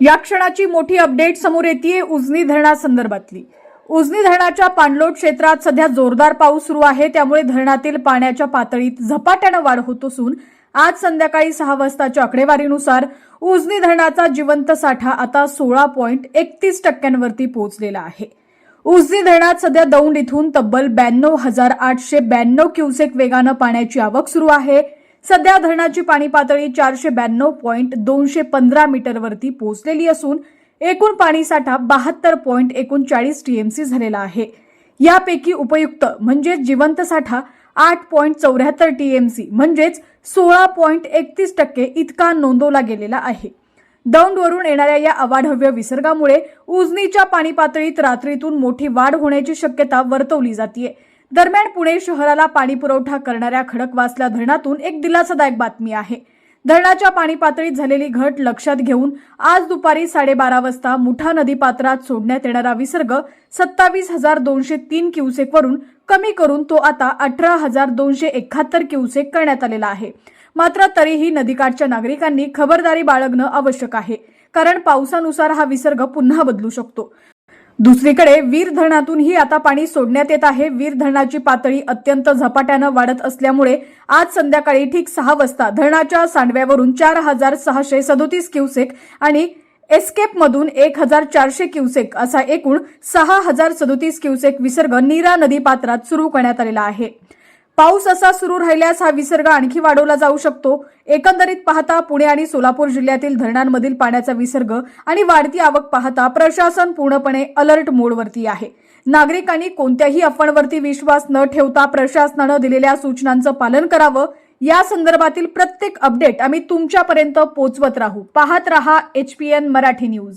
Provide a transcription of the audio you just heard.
या क्षणाची मोठी अपडेट समोर येते उजनी धरणासंदर्भातली। उजनी धरणाच्या पाणलोट क्षेत्रात सध्या जोरदार पाऊस सुरू आहे, त्यामुळे धरणातील पाण्याच्या पातळीत झपाट्याने वाढ होत असून आज संध्याकाळी 6 वाजताच्या आकडेवारीनुसार उजनी धरणाचा जिवंत साठा आता 16.31% पोहोचलेला आहे। उजनी धरणात सध्या दौंड इथून तब्बल 92,892 क्युसेक वेगानं पाण्याची आवक सुरू आहे। सध्या धरणाची पाणी पातळी 492.215 मीटरवरती पोहोचलेली असून एकूण पाणीसाठा 72.39 टीएमसी झालेला आहे। यापैकी उपयुक्त म्हणजे जिवंत साठा 8.74 टीएमसी म्हणजेच 16.31% इतका नोंदवला गेलेला आहे। दौंडवरून येणाऱ्या या अवाढव्य विसर्गामुळे उजनीच्या पाणी पातळीत रात्रीतून मोठी वाढ होण्याची शक्यता वर्तवली जाते। दरम्यान पुणे शहराला पाणी पुरवठा करणाऱ्या खडकवासला धरणातून एक दिलासादायक बातमी आहे। धरणाच्या पाणी पातळीत झालेली घट लक्षात घेऊन आज दुपारी 12:30 वाजता मुठा नदीपात्रात सोडण्यात येणारा विसर्ग 27,203 क्युसेक वरून कमी करून तो आता 18,271 क्युसेक करण्यात आलेला आहे। मात्र तरीही नदीकाठच्या नागरिकांनी खबरदारी बाळगणं आवश्यक आहे, कारण पावसानुसार हा विसर्ग पुन्हा बदलू शकतो। दुसरीकडे वीर धरणातूनही आता पाणी सोडण्यात येत आहे। वीर धरणाची पातळी अत्यंत झपाट्याने वाढत असल्यामुळे आज संध्याकाळी ठीक 6 वाजता धरणाच्या सांडव्यावरून 4,637 क्युसेक आणि एस्केपमधून 1,400 क्युसेक असा एकूण 6,037 क्युसेक विसर्ग नीरा नदीपात्रात सुरू करण्यात आलेला आहे। पाऊस असा सुरू राहिल्यास हा विसर्ग आणखी वाढवला जाऊ शकतो। एकंदरीत पाहता पुणे आणि सोलापूर जिल्ह्यातील धरणांमधील पाण्याचा विसर्ग आणि वाढती आवक पाहता प्रशासन पूर्णपणे अलर्ट मोडवरती आहे। नागरिकांनी कोणत्याही अफवांवरती विश्वास न ठेवता प्रशासनाने दिलेल्या सूचनांचं पालन करावं। या संदर्भातील प्रत्येक अपडेट आम्ही तुमच्यापर्यंत पोहोचवत राहू। पाहत रहा HPN मराठी न्यूज।